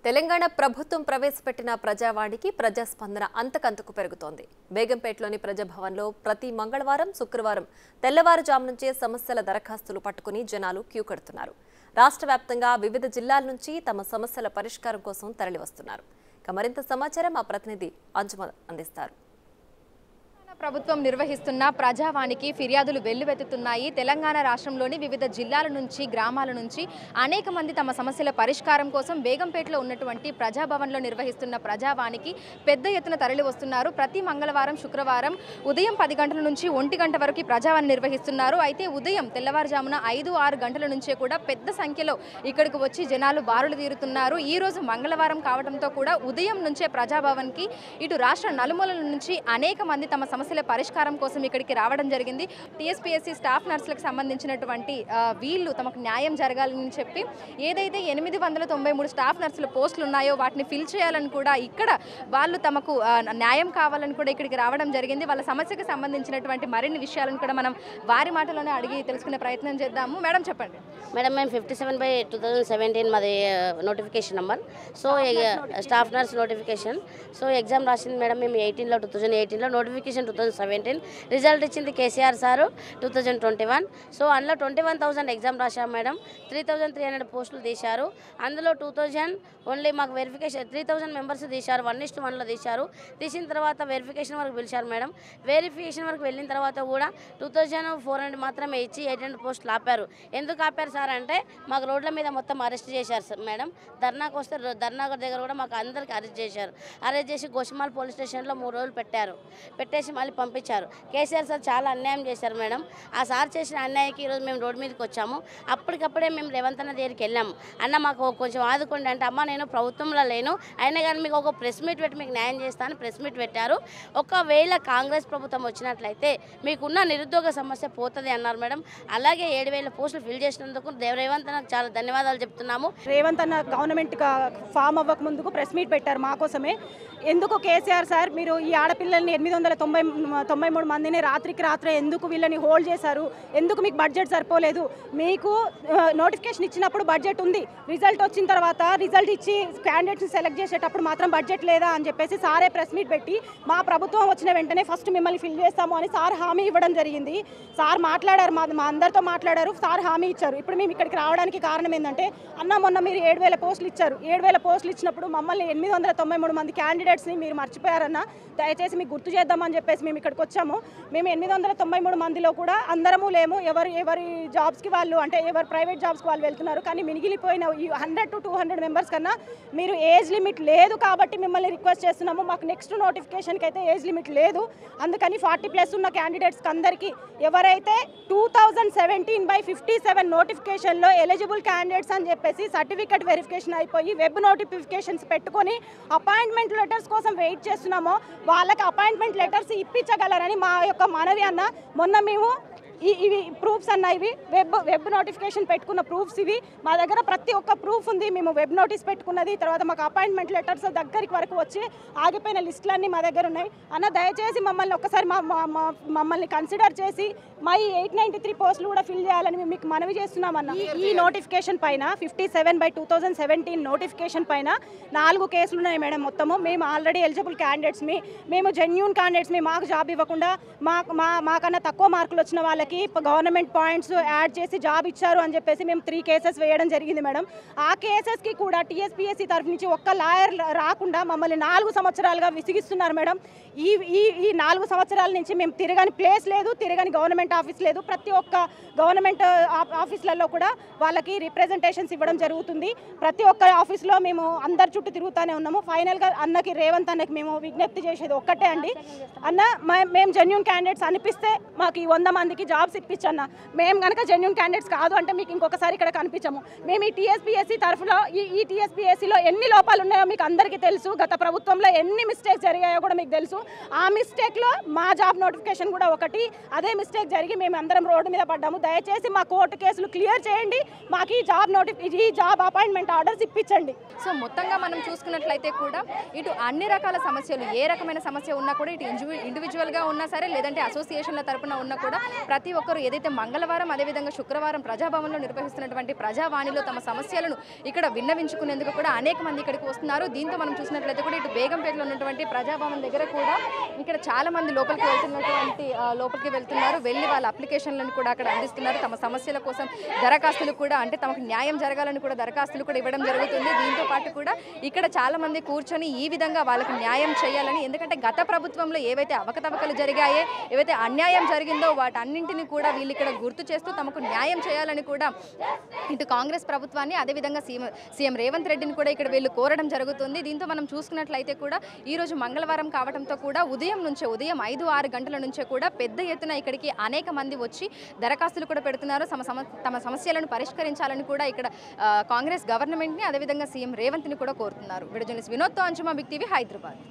తెలంగాణ ప్రభుత్వం ప్రవేశపెట్టిన ప్రజావాణికి ప్రజాస్పందన అంతకంతకు పెరుగుతోంది. బేగంపేటలోని ప్రజాభవన్లో ప్రతి మంగళవారం, శుక్రవారం తెల్లవారుజాము నుంచే సమస్యల దరఖాస్తులు పట్టుకుని జనాలు క్యూ కడుతున్నారు. రాష్ట్ర వ్యాప్తంగా వివిధ జిల్లాల నుంచి తమ సమస్యల పరిష్కారం కోసం తరలివస్తున్నారు. మరింత సమాచారం మా ప్రతినిధి అంజుమ అందిస్తారు. ప్రభుత్వం నిర్వహిస్తున్న ప్రజావాణికి ఫిర్యాదులు వెల్లువెత్తుతున్నాయి. తెలంగాణ రాష్ట్రంలోని వివిధ జిల్లాల నుంచి, గ్రామాల నుంచి అనేక మంది తమ సమస్యల పరిష్కారం కోసం బేగంపేటలో ఉన్నటువంటి ప్రజాభవన్లో నిర్వహిస్తున్న ప్రజావాణికి పెద్ద ఎత్తున తరలి వస్తున్నారు. ప్రతి మంగళవారం, శుక్రవారం ఉదయం 10 గంటల నుంచి 1 గంట వరకు ప్రజావాణి నిర్వహిస్తున్నారు. అయితే ఉదయం తెల్లవారుజామున 5-6 గంటల నుంచే కూడా పెద్ద సంఖ్యలో ఇక్కడికి వచ్చి జనాలు బారులు తీరుతున్నారు. ఈ రోజు మంగళవారం కావడంతో కూడా ఉదయం నుంచే ప్రజాభవన్కి ఇటు రాష్ట్ర నలుమూలల నుంచి అనేక మంది తమ సమస్యల పరిష్కారం కోసం ఇక్కడికి రావడం జరిగింది. టీఎస్పీఎస్సీ స్టాఫ్ నర్సులకు సంబంధించినటువంటి వీళ్ళు తమకు న్యాయం జరగాలని చెప్పి ఏదైతే 893 స్టాఫ్ నర్సుల పోస్టులు ఉన్నాయో వాటిని ఫిల్ చేయాలని కూడా ఇక్కడ వాళ్ళు తమకు న్యాయం కావాలని కూడా ఇక్కడికి రావడం జరిగింది. వాళ్ళ సమస్యకు సంబంధించినటువంటి మరిన్ని విషయాలను కూడా మనం వారి మాటలోనే అడిగి తెలుసుకునే ప్రయత్నం చేద్దాము. మేడం చెప్పండి. మేడం మేము 57/2017 మాది notification number. So staff nurse notification. So exam రాసింది మేడం మేము 2018లో నోటిఫికేషన్ 2017. రిజల్ట్ ఇచ్చింది కేసీఆర్ సారు 2021. సో అందులో 21,000 ఎగ్జామ్ రాశాం మేడం. 3,300 పోస్టులు తీశారు. అందులో 2,000 ఓన్లీ మాకు వెరిఫికేషన్ 3,000 మెంబర్స్ తీశారు. 1:1లో తీశారు. తీసిన తర్వాత వెరిఫికేషన్ వరకు పిలిచారు మేడం. వెరిఫికేషన్ వరకు వెళ్ళిన తర్వాత కూడా 2,400 మాత్రమే ఇచ్చి 800 పోస్టులు ఆపారు. ఎందుకు ఆపారు సార్ అంటే మాకు రోడ్ల మీద మొత్తం అరెస్ట్ చేశారు సార్ మేడం. ధర్నాకు వస్తే ధర్నా దగ్గర కూడా మాకు అందరికీ అరెస్ట్ చేశారు. అరెస్ట్ చేసి గోషమాల్ పోలీస్ స్టేషన్లో 3 రోజులు పెట్టేసి మళ్ళీ పంపించారు. కేసీఆర్ సార్ చాలా అన్యాయం చేశారు మేడం. ఆ సార్ చేసిన అన్యాయానికి ఈరోజు మేము రోడ్డు మీదకి వచ్చాము. అప్పటికప్పుడే మేము రేవంత్ అన్న దగ్గరికి వెళ్ళాము. అన్న మాకు కొంచెం ఆదుకోండి అంటే, అమ్మ నేను ప్రభుత్వంలో లేను, అయినా కానీ మీకు ఒక ప్రెస్ మీట్ పెట్టి మీకు న్యాయం చేస్తాను ప్రెస్ మీట్ పెట్టారు. ఒకవేళ కాంగ్రెస్ ప్రభుత్వం వచ్చినట్లయితే మీకున్న నిరుద్యోగ సమస్య పోతుంది అన్నారు మేడం. అలాగే 7,000 పోస్టులు ఫిల్ చేసినందుకు రేవంత్ అన్నకు చాలా ధన్యవాదాలు చెప్తున్నాము. రేవంత్ అన్న గవర్నమెంట్ ఫామ్ అవ్వక ముందుకు ప్రెస్ మీట్ పెట్టారు మా కోసమే. ఎందుకు కేసీఆర్ సార్ మీరు ఈ ఆడపిల్లల్ని 893 మందిని రాత్రికి రాత్రే ఎందుకు వీళ్ళని హోల్డ్ చేశారు? ఎందుకు మీకు బడ్జెట్ సరిపోలేదు? మీకు నోటిఫికేషన్ ఇచ్చినప్పుడు బడ్జెట్ ఉంది, రిజల్ట్ వచ్చిన తర్వాత రిజల్ట్ ఇచ్చి క్యాండిడేట్స్ని సెలెక్ట్ చేసేటప్పుడు మాత్రం బడ్జెట్ లేదా అని చెప్పేసి సారే ప్రెస్ మీట్ పెట్టి మా ప్రభుత్వం వచ్చిన వెంటనే ఫస్ట్ మిమ్మల్ని ఫిల్ చేస్తాము అని సార్ హామీ ఇవ్వడం జరిగింది. సార్ మాట్లాడారు, మా అందరితో మాట్లాడారు, సార్ హామీ ఇచ్చారు. ఇప్పుడు మేము ఇక్కడికి రావడానికి కారణం ఏంటంటే, అన్న మొన్న మీరు 7,000 పోస్టులు ఇచ్చారు. 7,000 పోస్టులు ఇచ్చినప్పుడు మమ్మల్ని 893 మంది క్యాండిడేట్స్ని మీరు మర్చిపోయారన్న, దయచేసి మీకు గుర్తు చేద్దామని చెప్పేసి మేము ఇక్కడికి వచ్చాము. మేము 893 మందిలో కూడా అందరము లేము. ఎవరి జాబ్స్కి వాళ్ళు, అంటే ఎవరి ప్రైవేట్ జాబ్స్కి వాళ్ళు వెళ్తున్నారు. కానీ మిగిలిపోయిన ఈ 100 to 200 మెంబర్స్ కన్నా మీరు ఏజ్ లిమిట్ లేదు కాబట్టి మిమ్మల్ని రిక్వెస్ట్ చేస్తున్నాము. మాకు నెక్స్ట్ నోటిఫికేషన్కి అయితే ఏజ్ లిమిట్ లేదు. అందుకని 40+ ఉన్న క్యాండిడేట్స్కి అందరికీ ఎవరైతే 2017/57 నోటిఫికేషన్లో ఎలిజిబుల్ క్యాండిడేట్స్ అని చెప్పేసి సర్టిఫికేట్ వెరిఫికేషన్ అయిపోయి వెబ్ నోటిఫికేషన్స్ పెట్టుకొని అపాయింట్మెంట్ లెటర్స్ కోసం వెయిట్ చేస్తున్నామో వాళ్ళకి అపాయింట్మెంట్ లెటర్స్ ఇప్పించగలరని మా యొక్క మనవి అన్న. మొన్న మేము ఇవి ప్రూఫ్స్ అన్న, ఇవి వెబ్ నోటిఫికేషన్ పెట్టుకున్న ప్రూఫ్స్ ఇవి. మా దగ్గర ప్రతి ఒక్క ప్రూఫ్ ఉంది. మేము వెబ్ నోటీస్ పెట్టుకున్నది, తర్వాత మాకు అపాయింట్మెంట్ లెటర్స్ దగ్గరికి వరకు వచ్చి ఆగిపోయిన లిస్టులన్నీ మా దగ్గర ఉన్నాయి అన్న. దయచేసి మమ్మల్ని ఒక్కసారి మమ్మల్ని కన్సిడర్ చేసి మా ఈ 893 పోస్టులు కూడా ఫిల్ చేయాలని మేము మీకు మనవి చేస్తున్నామన్న. ఈ నోటిఫికేషన్ పైన 57/2017 నోటిఫికేషన్ పైన 4 కేసులు ఉన్నాయి మేడం. మొత్తము మేము ఆల్రెడీ ఎలిజిబుల్ క్యాండిడేట్స్, మేము జెన్యూన్ క్యాండిడేట్స్, మాకు జాబ్ ఇవ్వకుండా మాకన్నా తక్కువ మార్కులు వచ్చిన వాళ్ళకి గవర్నమెంట్ పాయింట్స్ యాడ్ చేసి జాబ్ ఇచ్చారు అని చెప్పేసి మేము 3 కేసెస్ వేయడం జరిగింది మేడం. ఆ కేసెస్కి కూడా టీఎస్పీఎస్సీ తరఫు నుంచి ఒక్క లాయర్ రాకుండా మమ్మల్ని 4 సంవత్సరాలుగా విసిగిస్తున్నారు మేడం. ఈ 4 సంవత్సరాల నుంచి మేము తిరగని ప్లేస్ లేదు, తిరగని గవర్నమెంట్ ఆఫీస్ లేదు. ప్రతి ఒక్క గవర్నమెంట్ ఆఫీసులలో కూడా వాళ్ళకి రిప్రజెంటేషన్స్ ఇవ్వడం జరుగుతుంది. ప్రతి ఒక్క ఆఫీస్లో మేము అందరి చుట్టూ తిరుగుతూనే ఉన్నాము. ఫైనల్గా అన్నకి, రేవంత్ అన్నకి మేము విజ్ఞప్తి చేసేది ఒక్కటే అండి, అన్న మేము జెన్యూన్ క్యాండిడేట్స్ అనిపిస్తే మాకు ఈ 100 మందికి జాబ్స్ ఇప్పించన్న. మేము కనుక జెన్యూన్ క్యాండిడేట్స్ కాదు అంటే మీకు ఇంకొకసారి ఇక్కడ కనిపించము. మేము ఈ టీఎస్పీఎస్సీ తరఫులో ఈ టీఎస్పీఎస్సీలో ఎన్ని లోపాలు ఉన్నాయో మీకు అందరికీ తెలుసు. గత ప్రభుత్వంలో ఎన్ని మిస్టేక్స్ జరిగాయో కూడా మీకు తెలుసు. ఆ మిస్టేక్లో మా జాబ్ నోటిఫికేషన్ కూడా ఒకటి. అదే మిస్టేక్ జరిగి మేము అందరం రోడ్డు మీద పడ్డాము. దయచేసి మా కోర్టు కేసులు క్లియర్ చేయండి, మాకు ఈ జాబ్ అపాయింట్మెంట్ ఆర్డర్స్ ఇప్పించండి. సో మొత్తంగా మనం చూసుకున్నట్లయితే కూడా ఇటు అన్ని రకాల సమస్యలు, ఏ రకమైన సమస్య ఉన్నా కూడా ఇటు ఇండివిజువల్గా ఉన్నా సరే, లేదంటే అసోసియేషన్ల తరపున ఉన్నా కూడా ప్రతి ఒక్కరు ఏదైతే మంగళవారం అదేవిధంగా శుక్రవారం ప్రజాభవన్లో నిర్వహిస్తున్నటువంటి ప్రజావాణిలో తమ సమస్యలను ఇక్కడ విన్నవించుకునేందుకు కూడా అనేక మంది ఇక్కడికి వస్తున్నారు. దీంతో మనం చూసినట్లయితే కూడా ఇటు బేగంపేటలో ఉన్నటువంటి ప్రజాభవన్ దగ్గర కూడా ఇక్కడ చాలా మంది లోపలికి వెళ్తున్నారు. వెళ్ళి వాళ్ళ అప్లికేషన్లను కూడా అక్కడ అందిస్తున్నారు. తమ సమస్యల కోసం దరఖాస్తులు కూడా అంటే తమకు న్యాయం జరగాలని కూడా దరఖాస్తులు కూడా ఇవ్వడం జరుగుతుంది. దీంతో పాటు కూడా ఇక్కడ చాలా మంది కూర్చొని ఈ విధంగా వాళ్ళకు న్యాయం చేయాలని, ఎందుకంటే గత ప్రభుత్వంలో ఏవైతే అవకతవకలు జరిగాయో, ఏవైతే అన్యాయం జరిగిందో వాటన్నింటినీ కూడా వీళ్ళు ఇక్కడ గుర్తు చేస్తూ తమకు న్యాయం చేయాలని కూడా ఇటు కాంగ్రెస్ ప్రభుత్వాన్ని అదేవిధంగా సీఎం రేవంత్ రెడ్డిని కూడా ఇక్కడ వీళ్ళు కోరడం జరుగుతుంది. దీంతో మనం చూసుకున్నట్లయితే కూడా ఈరోజు మంగళవారం కావడంతో కూడా ఉదయం 5-6 గంటల నుంచే కూడా పెద్ద ఎత్తున ఇక్కడికి అనేక మంది వచ్చి దరఖాస్తులు కూడా పెడుతున్నారు. తమ సమస్యలను పరిష్కరించాలని కూడా ఇక్కడ కాంగ్రెస్ గవర్నమెంట్ని అదేవిధంగా సీఎం రేవంత్ని కూడా కోరుతున్నారు. వీడియో జర్నలిస్ట్ వినోద్తో అంజుమా, బిగ్ టీవీ, హైదరాబాద్.